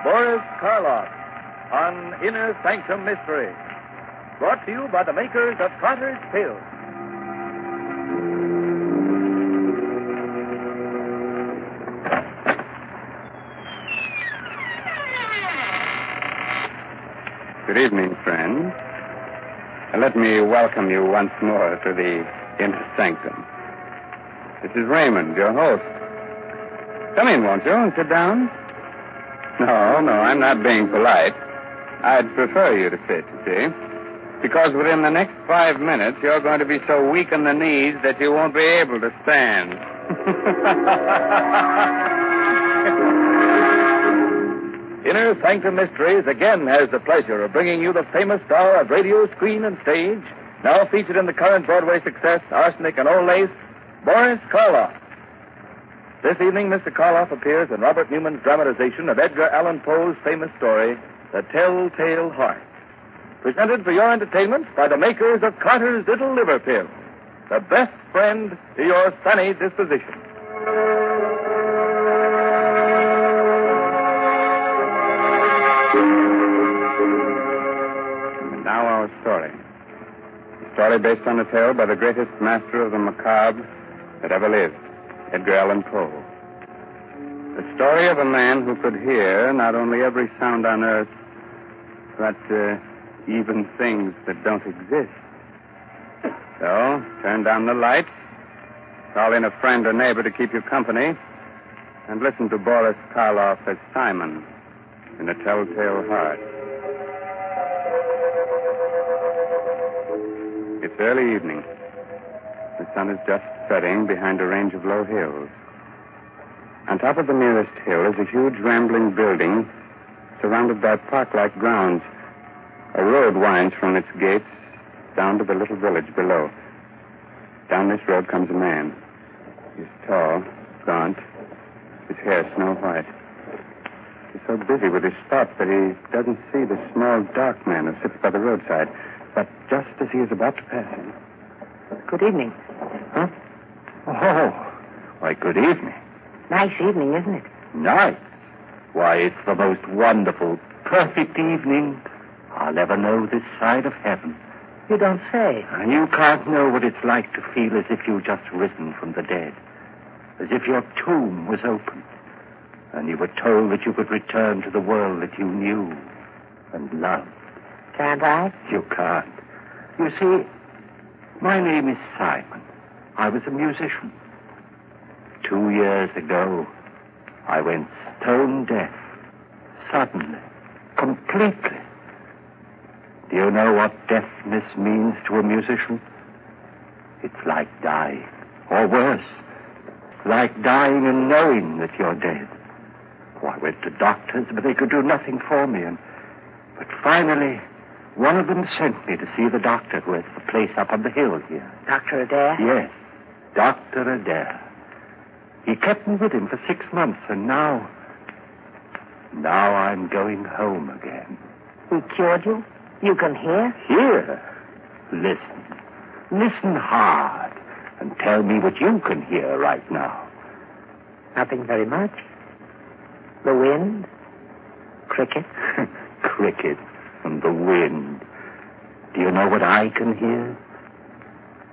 Boris Karloff on Inner Sanctum Mystery. Brought to you by the makers of Carter's Pills. Good evening, friends. Let me welcome you once more to the Inner Sanctum. This is Raymond, your host. Come in, won't you, and sit down? No, I'm not being polite. I'd prefer you to sit, you see. Because within the next 5 minutes, you're going to be so weak in the knees that you won't be able to stand. Inner Sanctum Mysteries again has the pleasure of bringing you the famous star of radio, screen, and stage, now featured in the current Broadway success, Arsenic and Old Lace, Boris Karloff. This evening, Mr. Karloff appears in Robert Newman's dramatization of Edgar Allan Poe's famous story, The Telltale Heart. Presented for your entertainment by the makers of Carter's Little Liver Pill, the best friend to your sunny disposition. And now our story. A story based on a tale by the greatest master of the macabre that ever lived, Edgar Allan Poe. The story of a man who could hear not only every sound on earth, but even things that don't exist. So, turn down the lights, call in a friend or neighbor to keep you company, and listen to Boris Karloff as Simon in The Telltale Heart. It's early evening. The sun is just setting behind a range of low hills. On top of the nearest hill is a huge rambling building surrounded by park-like grounds. A road winds from its gates down to the little village below. Down this road comes a man. He's tall, gaunt, his hair snow white. He's so busy with his thoughts that he doesn't see the small, dark man who sits by the roadside. But just as he is about to pass him... Good evening. Huh? Oh, why, good evening. Nice evening, isn't it? Nice? Why, it's the most wonderful, perfect evening I'll ever know this side of heaven. You don't say. And you can't know what it's like to feel as if you'd just risen from the dead. As if your tomb was opened. And you were told that you could return to the world that you knew and loved. Can't I? You can't. You see, my name is Simon. I was a musician. 2 years ago, I went stone deaf. Suddenly. Completely. Do you know what deafness means to a musician? It's like dying. Or worse. Like dying and knowing that you're dead. Oh, I went to doctors, but they could do nothing for me. But finally, one of them sent me to see the doctor who has the place up on the hill here. Dr. Adair? Yes, Dr. Adair. He kept me with him for 6 months, and now I'm going home again. He cured you? You can hear? Hear? Listen. Listen hard, and tell me what you can hear right now. Nothing very much. The wind? Cricket? Cricket and the wind. Do you know what I can hear?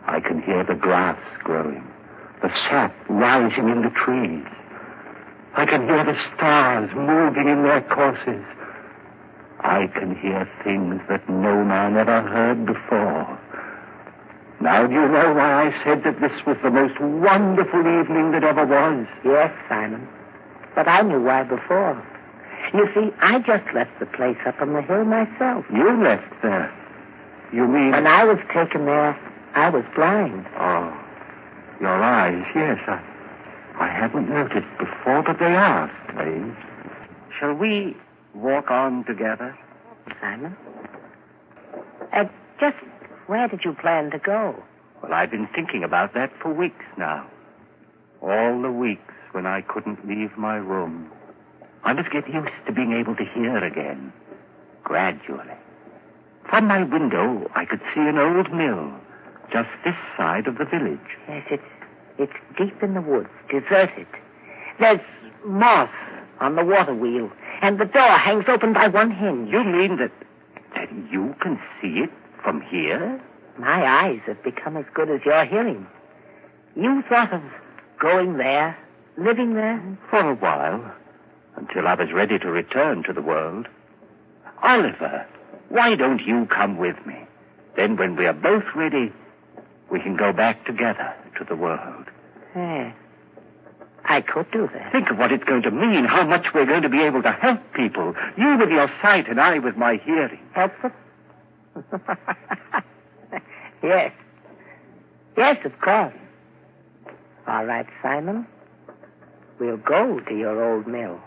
I can hear the grass growing, the sap rising in the trees. I can hear the stars moving in their courses. I can hear things that no man ever heard before. Now, do you know why I said that this was the most wonderful evening that ever was? Yes, Simon. But I knew why before. You see, I just left the place up on the hill myself. You left there? You mean... When I was taken there, I was blind. Oh, your eyes, yes. I hadn't noticed before, but they are strange. Shall we walk on together? Simon? Just where did you plan to go? Well, I've been thinking about that for weeks now. All the weeks when I couldn't leave my room. I must get used to being able to hear again, gradually. From my window, I could see an old mill, just this side of the village. Yes, it's deep in the woods, deserted. There's moss on the water wheel. And the door hangs open by one hinge. You mean that you can see it from here? My eyes have become as good as your hearing. You thought of going there, living there? For a while, until I was ready to return to the world. Oliver, why don't you come with me? Then when we are both ready, we can go back together to the world. I could do that. Think of what it's going to mean, how much we're going to be able to help people. You with your sight and I with my hearing. Help them? Yes. Yes, of course. All right, Simon. We'll go to your old mill.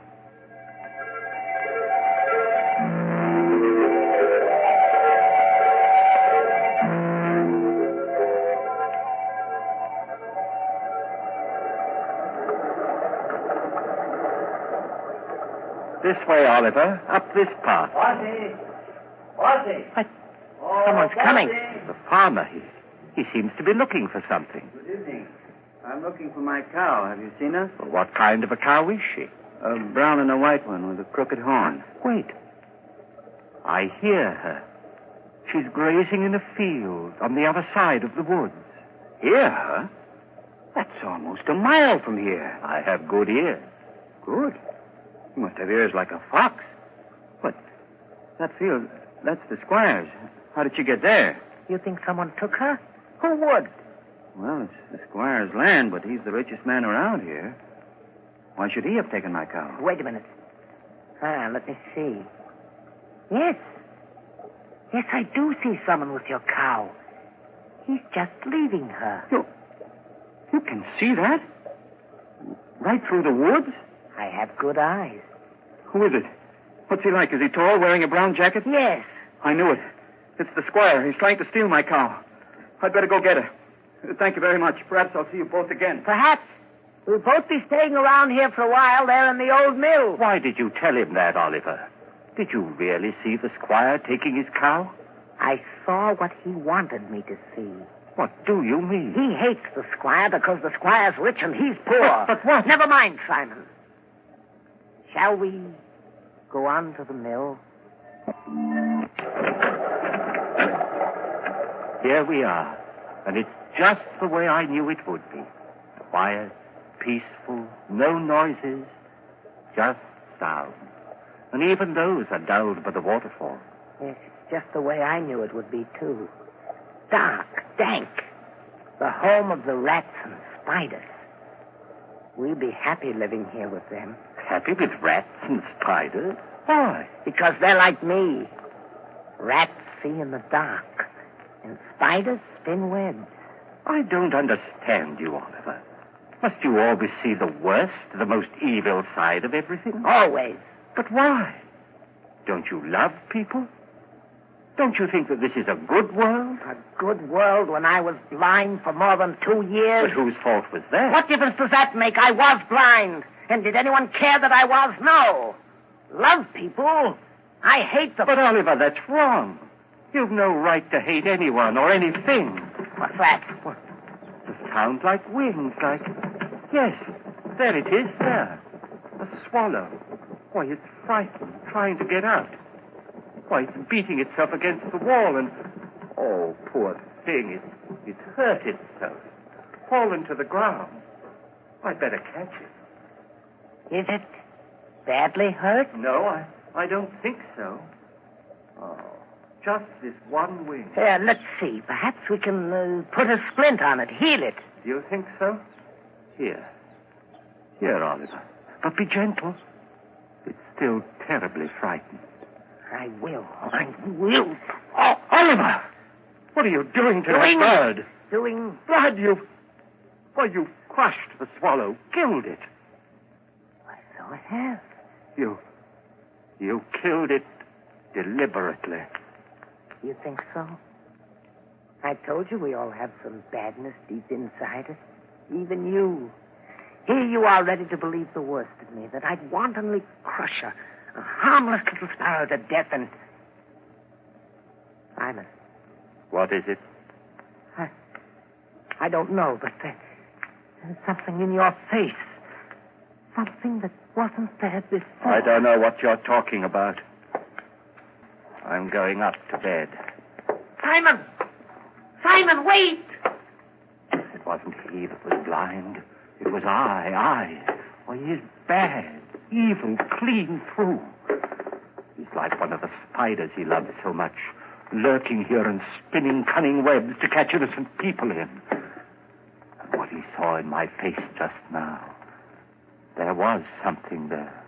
This way, Oliver. Up this path. What? Someone's coming. The farmer, he seems to be looking for something. Good evening. I'm looking for my cow. Have you seen her? Well, what kind of a cow is she? A brown and a white one with a crooked horn. Wait. I hear her. She's grazing in a field on the other side of the woods. Hear her? That's almost a mile from here. I have good ears. Good. You must have ears like a fox. But that field, that's the squire's. How did she get there? You think someone took her? Who would? Well, it's the squire's land, but he's the richest man around here. Why should he have taken my cow? Wait a minute. Let me see. Yes. Yes, I do see someone with your cow. He's just leaving her. You can see that? Right through the woods? I have good eyes. Who is it? What's he like? Is he tall, wearing a brown jacket? Yes. I knew it. It's the squire. He's trying to steal my cow. I'd better go get her. Thank you very much. Perhaps I'll see you both again. Perhaps. We'll both be staying around here for a while there in the old mill. Why did you tell him that, Oliver? Did you really see the squire taking his cow? I saw what he wanted me to see. What do you mean? He hates the squire because the squire's rich and he's poor. But what? Never mind, Simon. Shall we go on to the mill? Here we are. And it's just the way I knew it would be. Quiet, peaceful, no noises, just sound. And even those are dulled by the waterfall. Yes, it's just the way I knew it would be, too. Dark, dank. The home of the rats and spiders. We'll be happy living here with them. Happy with rats and spiders? Why? Because they're like me. Rats see in the dark, and spiders spin webs. I don't understand you, Oliver. Must you always see the worst, the most evil side of everything? Always. But why? Don't you love people? Don't you think that this is a good world? A good world when I was blind for more than 2 years. But whose fault was that? What difference does that make? I was blind. And did anyone care that I was? No. Love people. I hate them. But, Oliver, that's wrong. You've no right to hate anyone or anything. What's that? What? It sounds like wings, like... Yes, there it is, there. A swallow. Why, it's frightened, trying to get out. Why, it's beating itself against the wall and... Oh, poor thing, it's hurt itself. Fallen to the ground. I'd better catch it. Is it badly hurt? No, I don't think so. Oh, just this one wing. Here, let's see. Perhaps we can put a splint on it, heal it. You think so? Here, Oliver. But be gentle. It's still terribly frightened. I will. Oh, Oliver! What are you doing to that bird? Doing... Blood, you've crushed the swallow, killed it. Why, so I have. You killed it deliberately. You think so? I told you we all have some badness deep inside us. Even you. Here you are ready to believe the worst of me, that I'd wantonly crush a harmless little sparrow to death and... Simon. What is it? I don't know, but there's something in your face. something that wasn't there before. I don't know what you're talking about. I'm going up to bed. Simon! Simon, wait! It wasn't he that was blind. It was I. Oh, he is bad, evil, clean through. He's like one of the spiders he loved so much, lurking here and spinning cunning webs to catch innocent people in. And what he saw in my face just now, there was something there.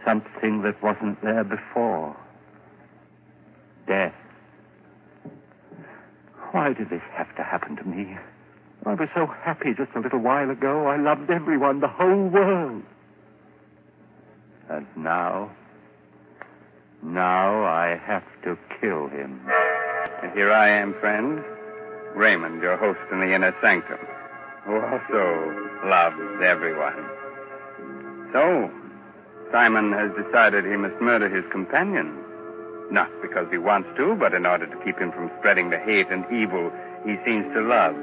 Something that wasn't there before. Death. Why did this have to happen to me? I was so happy just a little while ago. I loved everyone, the whole world. And now I have to kill him. And here I am, friend, Raymond, your host in the inner sanctum, who also loves everyone. So, Simon has decided he must murder his companion. Not because he wants to, but in order to keep him from spreading the hate and evil he seems to love.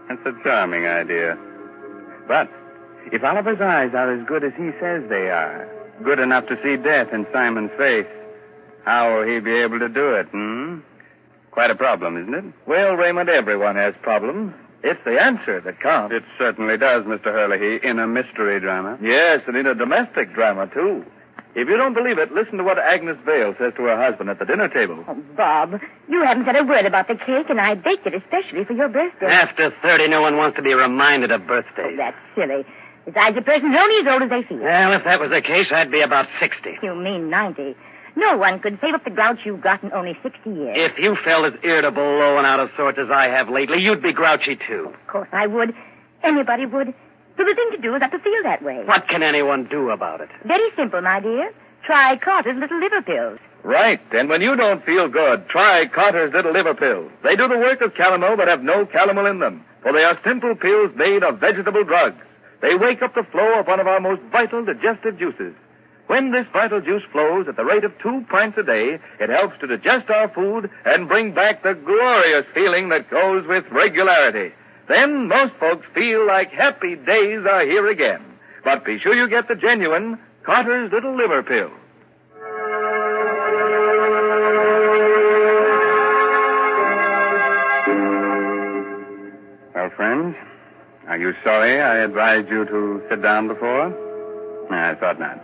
That's a charming idea. But if Oliver's eyes are as good as he says they are, good enough to see death in Simon's face, how will he be able to do it, Quite a problem, isn't it? Well, Raymond, everyone has problems. It's the answer that counts. It certainly does, Mr. Hurley, in a mystery drama. Yes, and in a domestic drama, too. If you don't believe it, listen to what Agnes Vale says to her husband at the dinner table. Oh, Bob, you haven't said a word about the cake, and I baked it especially for your birthday. After 30, no one wants to be reminded of birthdays. Oh, that's silly. Besides, a person's only as old as they feel. Well, if that was the case, I'd be about 60. You mean 90. No one could save up the grouch you've got in only 60 years. If you felt as irritable, low, and out of sorts as I have lately, you'd be grouchy, too. Of course I would. Anybody would. So the thing to do is not to feel that way. What can anyone do about it? Very simple, my dear. Try Carter's little liver pills. Right. And when you don't feel good, try Carter's little liver pills. They do the work of calomel but have no calomel in them, for they are simple pills made of vegetable drugs. They wake up the flow of one of our most vital digestive juices. When this vital juice flows at the rate of 2 pints a day, it helps to digest our food and bring back the glorious feeling that goes with regularity. Then most folks feel like happy days are here again. But be sure you get the genuine Carter's little liver pill. Well, friends, are you sorry I advised you to sit down before? No, I thought not.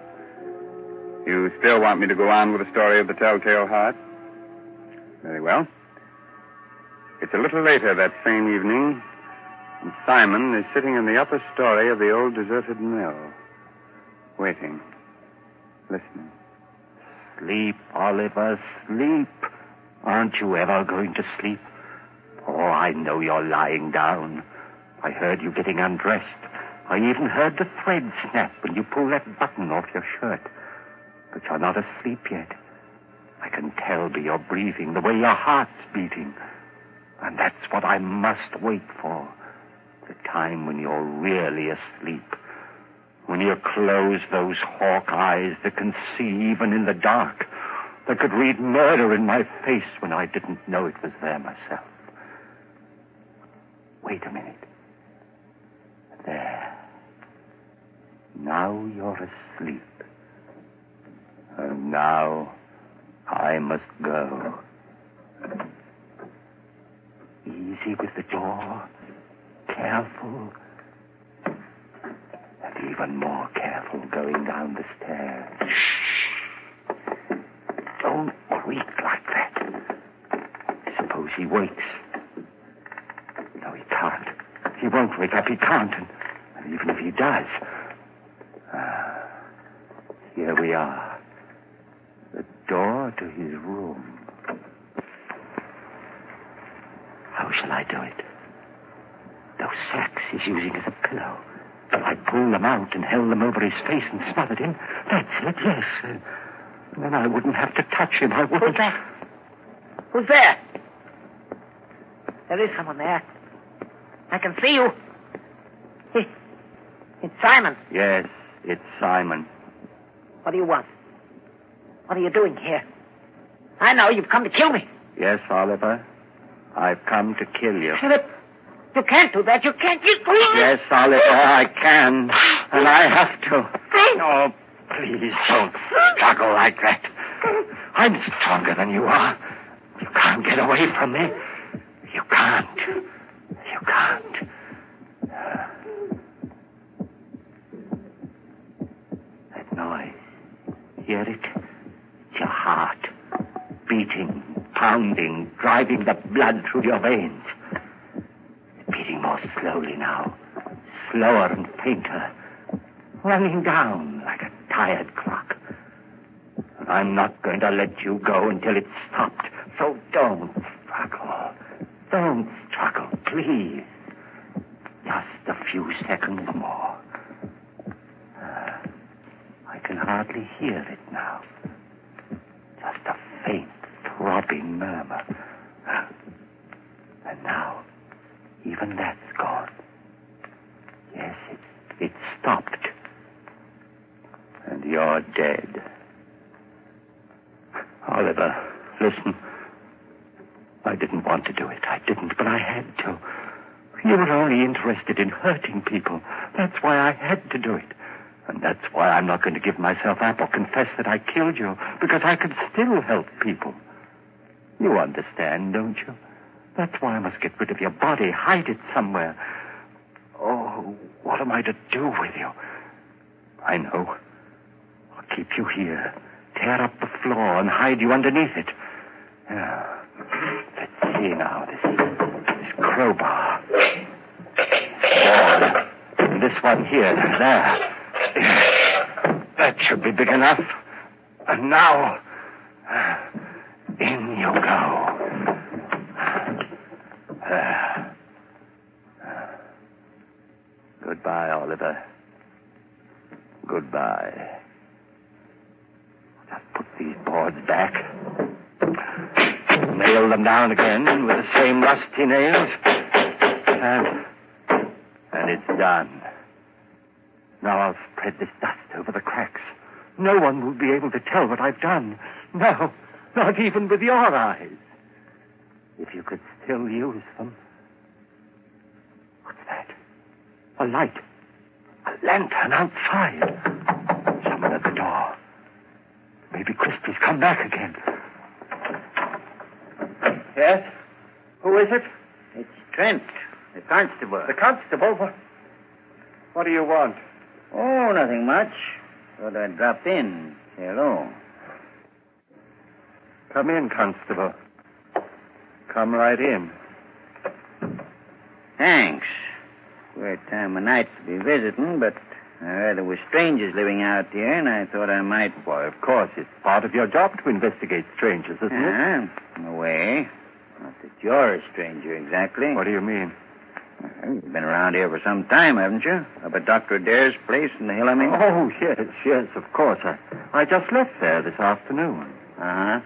You still want me to go on with the story of the Telltale Heart? Very well. It's a little later that same evening, and Simon is sitting in the upper story of the old deserted mill, waiting, listening. Sleep, Oliver, sleep. Aren't you ever going to sleep? Oh, I know you're lying down. I heard you getting undressed. I even heard the thread snap when you pulled that button off your shirt. But you're not asleep yet. I can tell by your breathing, the way your heart's beating. And that's what I must wait for. The time when you're really asleep. When you close those hawk eyes that can see even in the dark. That could read murder in my face when I didn't know it was there myself. Wait a minute. There. Now you're asleep. And now I must go. Easy with the door. Careful. And even more careful going down the stairs. Shh. Don't creak like that. Suppose he wakes. No, he can't. He won't wake up. He can't. And even if he does... here we are. The door to his room. How shall I do it? Those sacks he's using as a pillow. If I pull them out and held them over his face and smothered him, that's it, yes. Then I wouldn't have to touch him. I wouldn't. Who's that? Who's there? There is someone there. I can see you. It's Simon. Yes, it's Simon. What do you want? What are you doing here? I know you've come to kill me. Yes, Oliver. I've come to kill you. Philip, You can't do that. You can't. Yes, Oliver, I can. And I have to. Oh, please don't struggle like that. I'm stronger than you are. You can't get away from me. You can't. You can't. That noise. Hear it? It's your heart. Beating, pounding, driving the blood through your veins. It's beating more slowly now. Slower and fainter. Running down like a tired clock. And I'm not going to let you go until it's stopped. So don't struggle. Don't struggle, please. Just a few seconds more. I can hardly hear it now. Just a faint, throbbing murmur. And now, even that's gone. Yes, it stopped. And you're dead. Oliver, listen. I didn't want to do it. I didn't, but I had to. You were only interested in hurting people. That's why I had to do it. And that's why I'm not going to give myself up or confess that I killed you, because I can still help people. You understand, don't you? That's why I must get rid of your body, hide it somewhere. Oh, what am I to do with you? I know. I'll keep you here, tear up the floor and hide you underneath it. Yeah. Let's see now, this crowbar. Board. And this one here, there. That should be big enough. And now, in you go. Goodbye, Oliver. Goodbye. Just put these boards back. Nail them down again with the same rusty nails. And it's done. Now I'll spread this dust over the cracks. No one will be able to tell what I've done. No, not even with your eyes. If you could still use them. What's that? A light. A lantern outside. Someone at the door. Maybe Christie's come back again. Yes? Who is it? It's Trent, the constable. The constable? What do you want? Oh, nothing much. Thought I'd drop in. Say hello. Come in, constable. Come right in. Thanks. Weird time of night to be visiting, but I heard there were strangers living out here, and I thought I might... Why, of course, it's part of your job to investigate strangers, isn't it? In a way. Not that you're a stranger, exactly. What do you mean? Well, you've been around here for some time, haven't you? Up at Dr. Adair's place in the hill, I mean? Oh, yes, of course. I just left there this afternoon. Uh-huh.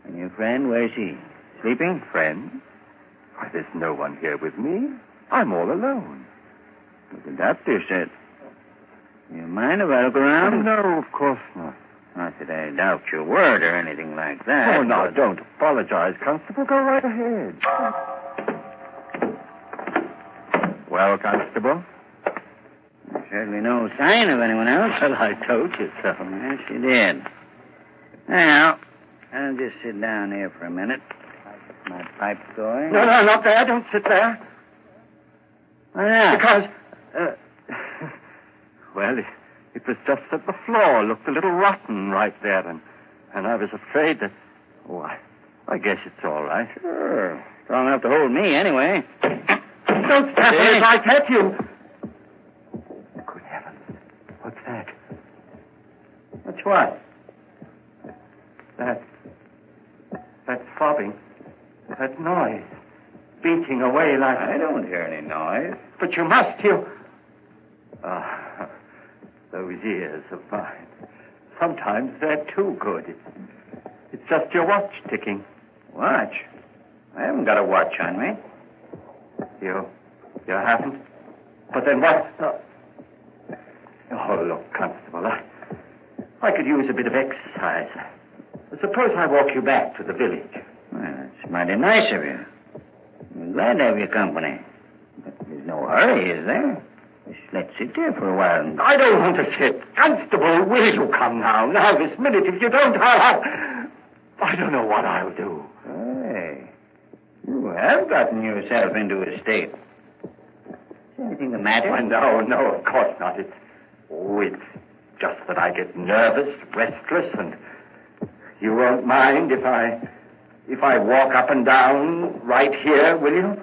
And your friend, where's he? Sleeping? Friend? Why, there's no one here with me. I'm all alone. But the doctor said... You mind if I look around? No, of course not. Not that I doubt your word or anything like that. Oh, no, don't apologize, Constable. Go right ahead. Well, Constable? There's certainly no sign of anyone else. Well, I told you so. Yes, you did. Now, I'll just sit down here for a minute. Get my pipe going. No, not there. Don't sit there. Why not? Because, well, it was just that the floor looked a little rotten right there, and I was afraid that... Oh, I guess it's all right. Sure. Strong enough to hold me, anyway. Don't step on it like that, you... Good heavens. What's that? What's what? That throbbing. That noise. Beating away like... I don't hear any noise. But you must, you... Those ears of mine. Sometimes they're too good. It's just your watch ticking. Watch? I haven't got a watch on me. You haven't? But then what? Oh, look, Constable, I could use a bit of exercise. Suppose I walk you back to the village. Well, that's mighty nice of you. I'm glad to have your company. hurry, is there? Just let's sit there for a while. I don't want to sit. Constable, will you come now? Now, this minute. If you don't, I don't know what I'll do. Hey, you have gotten yourself into a state. Is anything the matter? No, of course not. It's just that I get nervous, restless, and you won't mind if I walk up and down right here, will you?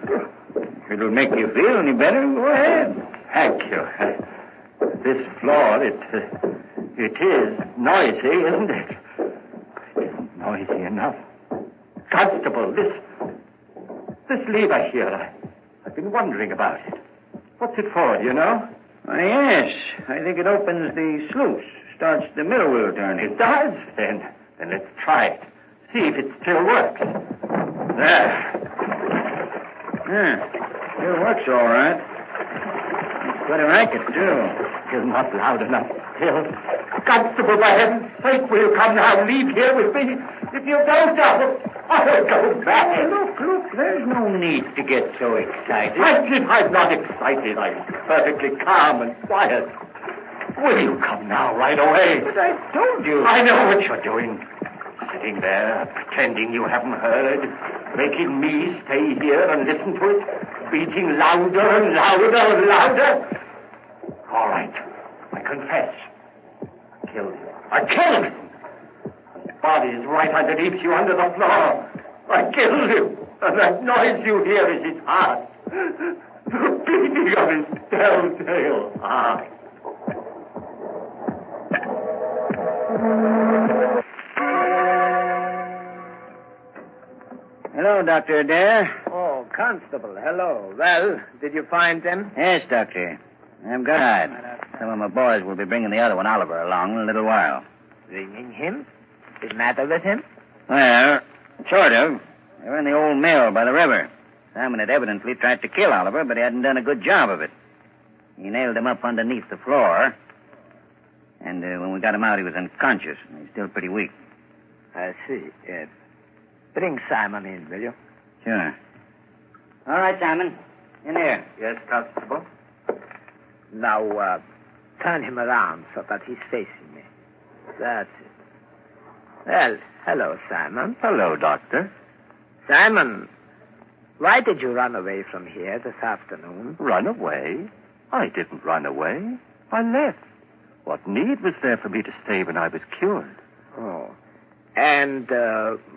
If it'll make you feel any better, go ahead. Thank you. This floor, it is noisy, isn't it? It isn't noisy enough. Constable, this lever here, I've been wondering about it. What's it for, do you know? Why, yes. I think it opens the sluice, starts the mill wheel turning. It does? Then let's try it. See if it still works. There. Yeah, still works all right. It's quite a racket, too. You're not loud enough still. Constable, for heaven's sake, will you come now? Leave here with me. If you don't, I'll go back. Hey, look, there's no need to get so excited. I'm not excited. I'm perfectly calm and quiet. Will you come now, right away? But I told you. I know what you're doing. Sitting there, pretending you haven't heard, making me stay here and listen to it, beating louder and louder and louder. All right, I confess. I killed him. I killed him. His body is right underneath you, under the floor. I killed him, and that noise you hear is his heart. The beating of his telltale heart. Hello, Dr. Adair. Oh, Constable, hello. Well, did you find them? Yes, Doctor. I've got it. Some of my boys will be bringing the other one, Oliver, along in a little while. Bringing him? What's the matter with him? Well, sort of. They were in the old mill by the river. Simon had evidently tried to kill Oliver, but he hadn't done a good job of it. He nailed him up underneath the floor. And when we got him out, he was unconscious. He's still pretty weak. I see. Bring Simon in, will you? Sure. All right, Simon. In here. Yes, Constable? Now, turn him around so that he's facing me. That's it. Well, hello, Simon. Hello, Doctor. Simon, why did you run away from here this afternoon? Run away? I didn't run away. I left. What need was there for me to stay when I was cured? Oh. And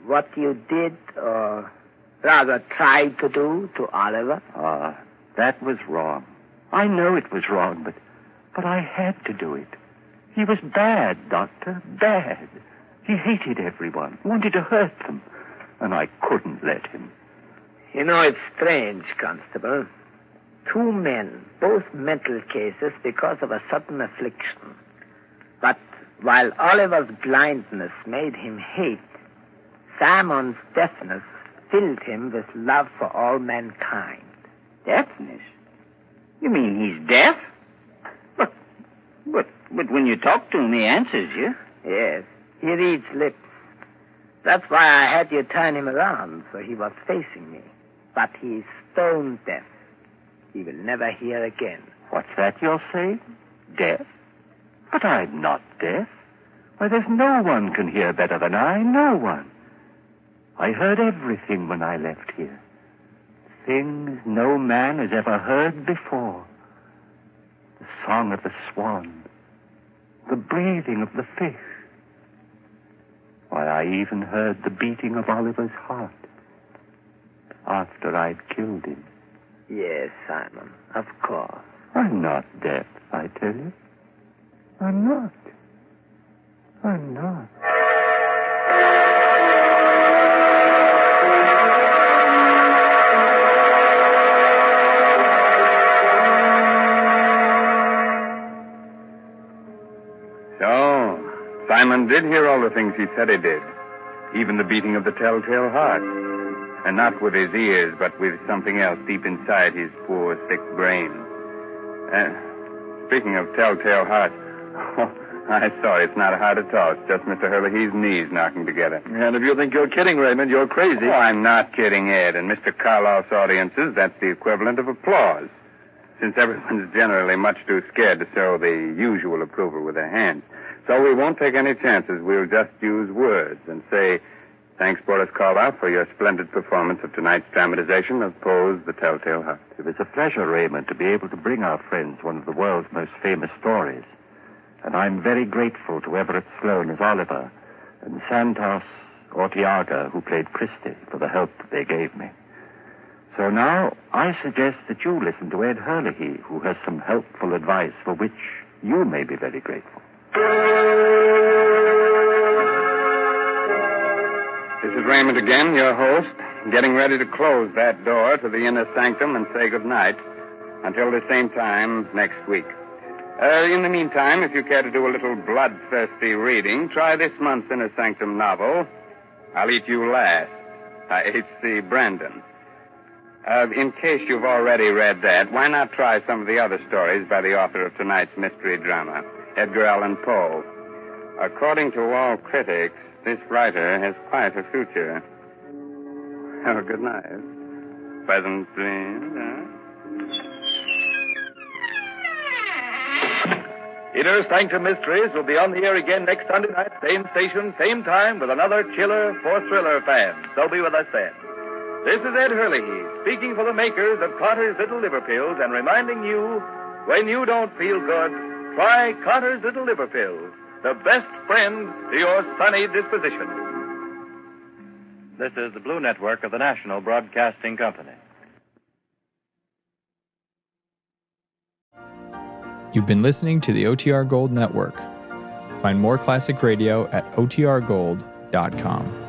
what you did, or rather tried to do to Oliver? That was wrong. I know it was wrong, but I had to do it. He was bad, Doctor, bad. He hated everyone, wanted to hurt them, and I couldn't let him. You know, it's strange, Constable. 2 men, both mental cases because of a sudden affliction. But while Oliver's blindness made him hate, Simon's deafness filled him with love for all mankind. Deafness? You mean he's deaf? But when you talk to him, he answers you. Yes, he reads lips. That's why I had you turn him around, so he was facing me. But he's stone deaf. He will never hear again. What's that you're saying? Deaf? But I'm not deaf. Why, there's no one can hear better than I. No one. I heard everything when I left here. Things no man has ever heard before. The song of the swan. The breathing of the fish. Why, I even heard the beating of Oliver's heart. After I'd killed him. Yes, Simon, of course. I'm not deaf, I tell you. I'm not. I'm not. So, Simon did hear all the things he said he did. Even the beating of the telltale heart. And not with his ears, but with something else deep inside his poor, sick brain. Speaking of telltale heart, I saw it's not a heart at all. It's just Mr. Herlihy's knees knocking together. And if you think you're kidding, Raymond, you're crazy. Oh, I'm not kidding, Ed. In Mr. Karloff's audiences, that's the equivalent of applause. since everyone's generally much too scared to show the usual approval with their hands. So we won't take any chances. We'll just use words and say, thanks, Boris Karloff, for your splendid performance of tonight's dramatization of Poe's The Telltale Heart. It was a pleasure, Raymond, to be able to bring our friends one of the world's most famous stories. And I'm very grateful to Everett Sloane as Oliver and Santos Ortiaga, who played Christie, for the help they gave me. So now I suggest that you listen to Ed Hurley, who has some helpful advice for which you may be very grateful. This is Raymond again, your host, getting ready to close that door to the inner sanctum and say goodnight until the same time next week. In the meantime, if you care to do a little bloodthirsty reading, try this month's Inner Sanctum novel, I'll Eat You Last, by H.C. Brandon. In case you've already read that, why not try some of the other stories by the author of tonight's mystery drama, Edgar Allan Poe? According to all critics, this writer has quite a future. Oh, good night. Pleasant dreams, huh? Inner Sanctum Mysteries will be on the air again next Sunday night, same station, same time, with another chiller for thriller fans. So be with us then. This is Ed Hurley, speaking for the makers of Carter's Little Liver Pills and reminding you, when you don't feel good, try Carter's Little Liver Pills, the best friend to your sunny disposition. This is the Blue Network of the National Broadcasting Company. You've been listening to the OTR Gold Network. Find more classic radio at otrgold.com.